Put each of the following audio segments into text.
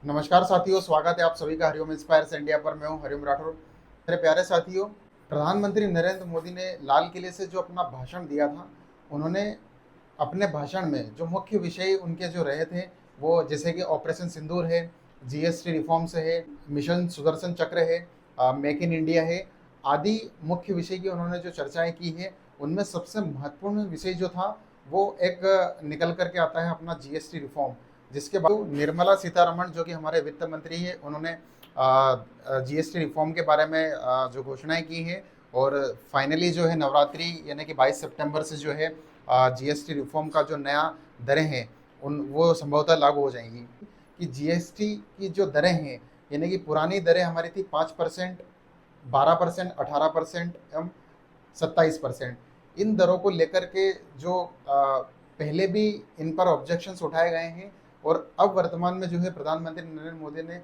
नमस्कार साथियों, स्वागत है आप सभी का हरिओम इंस्पायर्स इंडिया पर। मैं हूं हरिओम राठौर। मेरे प्यारे साथियों, प्रधानमंत्री नरेंद्र मोदी ने लाल किले से जो अपना भाषण दिया था, उन्होंने अपने भाषण में जो मुख्य विषय उनके जो रहे थे, वो जैसे कि ऑपरेशन सिंदूर है, जीएसटी रिफॉर्म्स है, मिशन सुदर्शन चक्र है, मेक इन इंडिया है, आदि मुख्य विषय की उन्होंने जो चर्चाएं की है। उनमें सबसे महत्वपूर्ण विषय जो था वो एक निकल करके आता है अपना जीएसटी रिफॉर्म, जिसके बाद निर्मला सीतारमण जो कि हमारे वित्त मंत्री है, उन्होंने जीएसटी रिफॉर्म के बारे में जो घोषणाएं की है। और फाइनली जो है नवरात्रि यानी कि 22 सितंबर से जो है जीएसटी रिफॉर्म का जो नया दरें हैं उन वो संभवतः लागू हो जाएंगी। कि जीएसटी की जो दरें हैं, यानी कि पुरानी दरें हमारी थी 5%, 12%, 18% एवं 27%। इन दरों को लेकर के जो पहले भी इन पर ऑब्जेक्शंस उठाए गए हैं, और अब वर्तमान में जो है प्रधानमंत्री नरेंद्र मोदी ने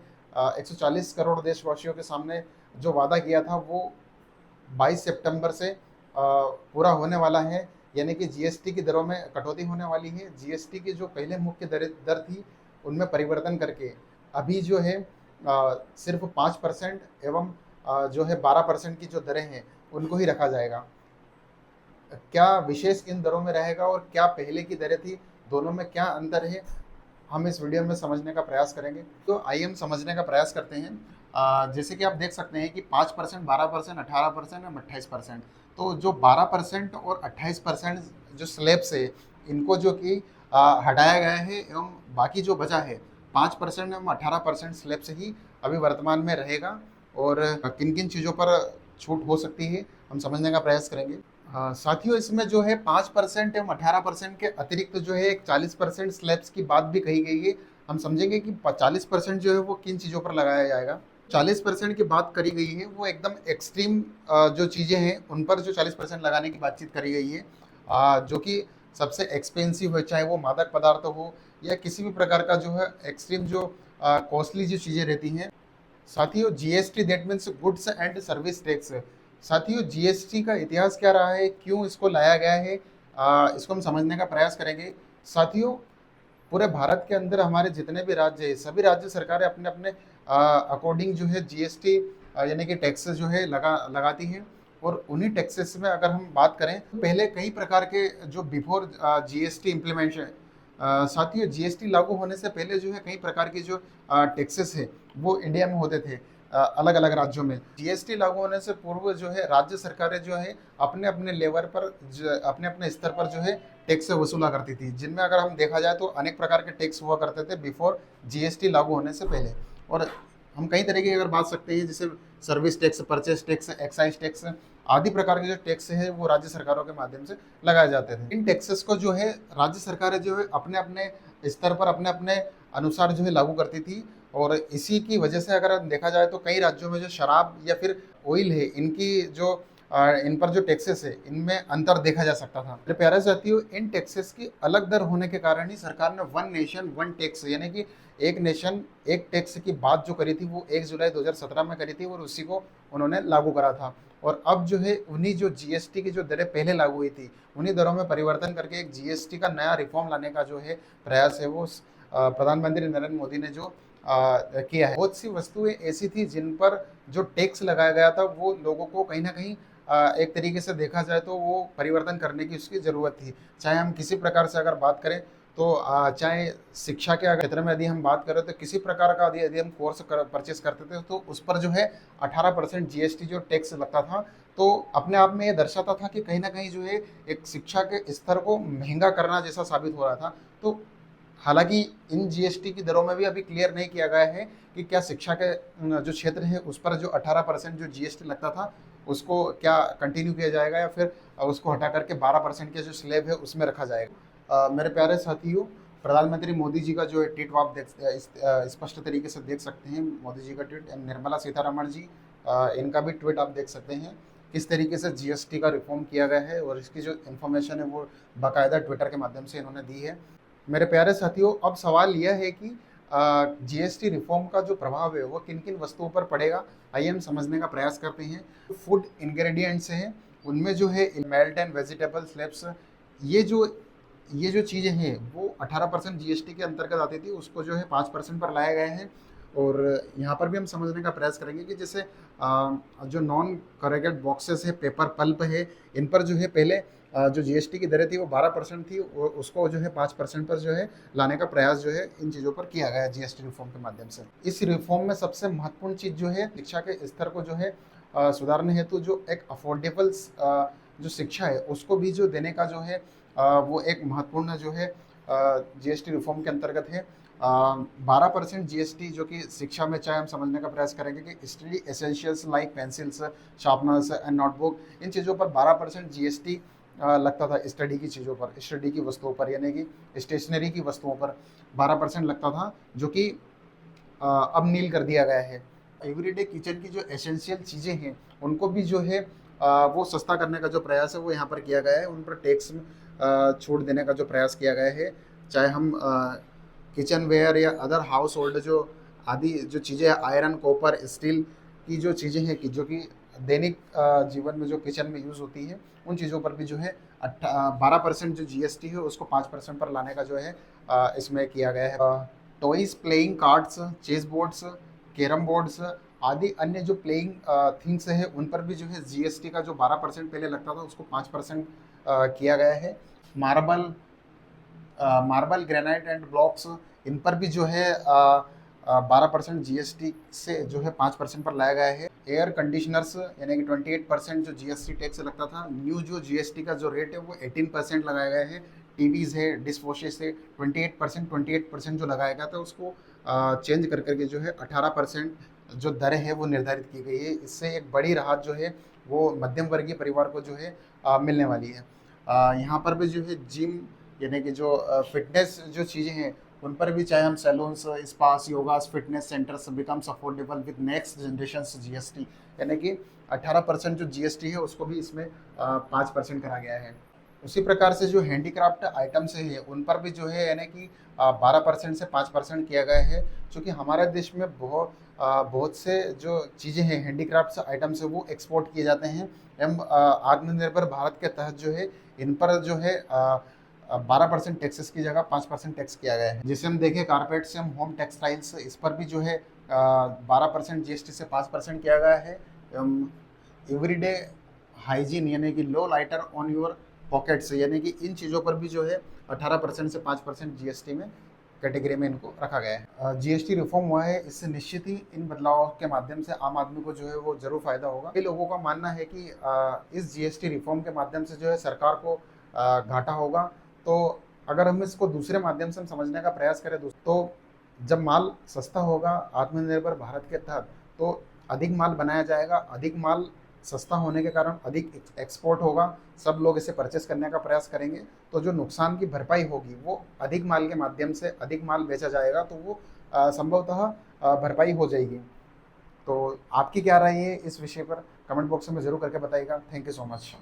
140 करोड़ देशवासियों के सामने जो वादा किया था वो 22 सितंबर से पूरा होने वाला है। यानी कि जीएसटी की दरों में कटौती होने वाली है। जीएसटी की जो पहले मुख्य दर थी उनमें परिवर्तन करके अभी जो है सिर्फ 5% एवं जो है 12% की जो दरें हैं उनको ही रखा जाएगा। क्या विशेष इन दरों में रहेगा और क्या पहले की दरें थी, दोनों में क्या अंतर है, हम इस वीडियो में समझने का प्रयास करेंगे। तो आइए हम समझने का प्रयास करते हैं। जैसे कि आप देख सकते हैं कि 5%, 12%, 18% और 28%। तो जो 12% और 28% जो स्लैब्स है, इनको जो कि हटाया गया है, एवं बाकी जो बचा है 5% एवं 18% स्लैब से ही अभी वर्तमान में रहेगा। और किन किन चीज़ों पर छूट हो सकती है हम समझने का प्रयास करेंगे। साथियों, इसमें जो है 5% एवं 18% के अतिरिक्त जो है एक 40% स्लैब्स की बात भी कही गई है। हम समझेंगे कि 40% जो है वो किन चीज़ों पर लगाया जाएगा। 40% की बात करी गई है वो एकदम एक्सट्रीम जो चीज़ें हैं उन पर जो 40% लगाने की बातचीत करी गई है, जो कि सबसे एक्सपेंसिव है, चाहे वो मादक पदार्थ हो या किसी भी प्रकार का जो है एक्सट्रीम जो कॉस्टली जो चीज़ें रहती हैं। साथियों, GST that means goods and service tax. साथियों, जीएसटी का इतिहास क्या रहा है, क्यों इसको लाया गया है, इसको हम समझने का प्रयास करेंगे। साथियों, पूरे भारत के अंदर हमारे जितने भी राज्य हैं, सभी राज्य सरकारें अपने अपने अकॉर्डिंग जो है जीएसटी यानी कि टैक्सेस जो है लगाती हैं। और उन्हीं टैक्सेस में अगर हम बात करें तो पहले कई प्रकार के जो बिफोर जीएसटी इम्प्लीमेंटेशन, साथियों जीएसटी लागू होने से पहले जो है कई प्रकार के जो टैक्सेस है वो इंडिया में होते थे अलग अलग राज्यों में। जीएसटी लागू होने से पूर्व जो है राज्य सरकारें जो है अपने अपने लेवल पर अपने अपने स्तर पर जो है टैक्स वसूला करती थी, जिनमें अगर हम देखा जाए तो अनेक प्रकार के टैक्स हुआ करते थे बिफोर जीएसटी लागू होने से पहले। और हम कई तरह की अगर बात सकते हैं, जैसे service tax, purchase tax, excise tax आदि प्रकार के जो टैक्स है वो राज्य सरकारों के माध्यम से लगाए जाते थे। इन टैक्सेस को जो है राज्य सरकारें जो है अपने अपने स्तर पर अपने अपने अनुसार जो है लागू करती थी। और इसी की वजह से अगर देखा जाए तो कई राज्यों में जो शराब या फिर ऑयल है, इनकी जो इन पर जो टैक्सेस है इनमें अंतर देखा जा सकता था। मेरे प्यारे साथियों, इन टैक्सेस की अलग दर होने के कारण ही सरकार ने वन नेशन वन टैक्स यानी कि एक नेशन एक टैक्स की बात जो करी थी वो 1 जुलाई 2017 में करी थी, और उसी को उन्होंने लागू करा था। और अब जो है उन्हीं जो जीएसटी की जो दरें पहले लागू हुई थी उन्हीं दरों में परिवर्तन करके एक जीएसटी का नया रिफॉर्म लाने का जो है प्रयास है वो प्रधानमंत्री नरेंद्र मोदी ने जो किया है। बहुत सी वस्तुएं ऐसी थी जिन पर जो टैक्स लगाया गया था वो लोगों को कहीं ना कहीं एक तरीके से देखा जाए तो वो परिवर्तन करने की उसकी ज़रूरत थी। चाहे हम किसी प्रकार से अगर बात करें तो चाहे शिक्षा के अगर क्षेत्र में यदि हम बात करें तो किसी प्रकार का यदि यदि हम कोर्स परचेस करते थे तो उस पर जो है 18% जीएसटी जो टैक्स लगता था। तो अपने आप में ये दर्शाता था कि कहीं ना कहीं जो है एक शिक्षा के स्तर को महंगा करना जैसा साबित हो रहा था। तो हालांकि इन जीएसटी की दरों में भी अभी क्लियर नहीं किया गया है कि क्या शिक्षा के जो क्षेत्र है उस पर जो 18% जो जीएसटी लगता था उसको क्या कंटिन्यू किया जाएगा या फिर उसको हटा करके 12% के जो स्लैब है उसमें रखा जाएगा। मेरे प्यारे साथियों, प्रधानमंत्री मोदी जी का जो है ट्वीट आप स्पष्ट तरीके से देख सकते हैं। मोदी जी का ट्वीट, निर्मला सीतारमण जी इनका भी ट्वीट आप देख सकते हैं किस तरीके से जीएसटी का रिफॉर्म किया गया है, और इसकी जो इन्फॉर्मेशन है वो बाकायदा ट्विटर के माध्यम से इन्होंने दी है। मेरे प्यारे साथियों, अब सवाल यह है कि जीएसटी रिफॉर्म का जो प्रभाव है वो किन किन वस्तुओं पर पड़ेगा। आइए हम समझने का प्रयास करते हैं। फूड इंग्रेडिएंट्स हैं उनमें जो है मिल्क एंड वेजिटेबल स्लैब्स, ये जो ये जो चीज़ें हैं वो 18% जीएसटी के अंतर्गत आती थी, उसको जो है 5% पर लाया गया है। और यहाँ पर भी हम समझने का प्रयास करेंगे कि जैसे जो नॉन करेगेड बॉक्सेस है, पेपर पल्प है, इन पर जो है पहले जो जीएसटी की दरें थी वो 12% थी, उसको जो है 5% पर जो है लाने का प्रयास जो है इन चीज़ों पर किया गया है जीएसटी रिफॉर्म के माध्यम से। इस रिफॉर्म में सबसे महत्वपूर्ण चीज़ जो है शिक्षा के स्तर को जो है सुधारने हेतु जो एक अफोर्डेबल जो शिक्षा है उसको भी जो देने का जो है वो एक महत्वपूर्ण जो है जीएसटी रिफॉर्म के अंतर्गत है। 12% जीएसटी जो कि शिक्षा में, चाहे हम समझने का प्रयास करेंगे कि study essentials like pencils, sharpeners and notebook, इन चीज़ों पर 12% जीएसटी लगता था। स्टडी की चीज़ों पर, स्टडी की वस्तुओं पर, यानी कि स्टेशनरी की वस्तुओं पर 12% लगता था, जो कि अब नील कर दिया गया है। एवरीडे किचन की जो एसेंशियल चीज़ें हैं उनको भी जो है वो सस्ता करने का जो प्रयास है वो यहाँ पर किया गया है। उन पर टैक्स छूट देने का जो प्रयास किया गया है, चाहे हम किचन वेयर या अदर हाउस होल्ड जो आदि जो चीज़ें, आयरन, कॉपर, स्टील की जो चीज़ें हैं कि जो कि दैनिक जीवन में जो किचन में यूज़ होती है, उन चीज़ों पर भी जो है 12% जो जीएसटी है उसको 5% पर लाने का जो है इसमें किया गया है। Toys, playing cards, chess boards, carrom boards आदि अन्य जो प्लेइंग थिंग्स है उन पर भी जो है जीएसटी का जो 12% पहले लगता था उसको 5% किया गया है। मार्बल, ग्रेनाइट एंड ब्लॉक्स, इन पर भी जो है 12% जीएसटी से जो है 5% पर लाया गया है। एयर कंडीशनर्स यानी कि 28% जो जीएसटी टैक्स लगता था, न्यू जो जीएसटी का जो रेट है वो 18% लगाया गया है। टीवीज है, डिश वॉशेस है, 28% जो लगाया गया था उसको चेंज कर करके जो है 18% जो दर है वो निर्धारित की गई है। इससे एक बड़ी राहत जो है वो मध्यम वर्गीय परिवार को जो है मिलने वाली है। यहाँ पर भी जो है जिम यानी कि जो फिटनेस जो चीज़ें हैं उन पर भी, चाहे हम salons, spas, yogas, fitness centres becomes affordable with next generation GST, यानी कि 18% जो जीएसटी है उसको भी इसमें 5% करा गया है। उसी प्रकार से जो हैंडीक्राफ्ट आइटम्स है उन पर भी जो है यानी कि 12% से 5% किया गया है, क्योंकि हमारे देश में बहुत से जो चीज़ें हैं हैंडीक्राफ्ट आइटम्स है वो एक्सपोर्ट किए जाते हैं एवं आत्मनिर्भर भारत के तहत जो है इन पर जो है 12% टैक्सेस की जगह 5% टैक्स किया गया है। जैसे हम देखें कारपेट्स एवं होम टेक्सटाइल्स, इस पर भी जो है 12% जीएसटी से 5% किया गया है। एवरीडे हाइजीन यानी कि लो लाइटर ऑन योर पॉकेट्स, यानी कि इन चीज़ों पर भी जो है 18% से 5% जीएसटी में कैटेगरी में इनको रखा गया है। जीएसटी रिफॉर्म हुआ है, इससे निश्चित ही इन बदलावों के माध्यम से आम आदमी को जो है वो जरूर फायदा होगा। कई लोगों का मानना है कि इस जीएसटी रिफॉर्म के माध्यम से जो है सरकार को घाटा होगा। तो अगर हम इसको दूसरे माध्यम से हम समझने का प्रयास करें तो जब माल सस्ता होगा आत्मनिर्भर भारत के तहत, तो अधिक माल बनाया जाएगा, अधिक माल सस्ता होने के कारण अधिक एक्सपोर्ट होगा, सब लोग इसे परचेस करने का प्रयास करेंगे, तो जो नुकसान की भरपाई होगी वो अधिक माल के माध्यम से, अधिक माल बेचा जाएगा तो वो संभवतः भरपाई हो जाएगी। तो आपकी क्या राय है इस विषय पर, कमेंट बॉक्स में ज़रूर करके बताइएगा। Thank you so much.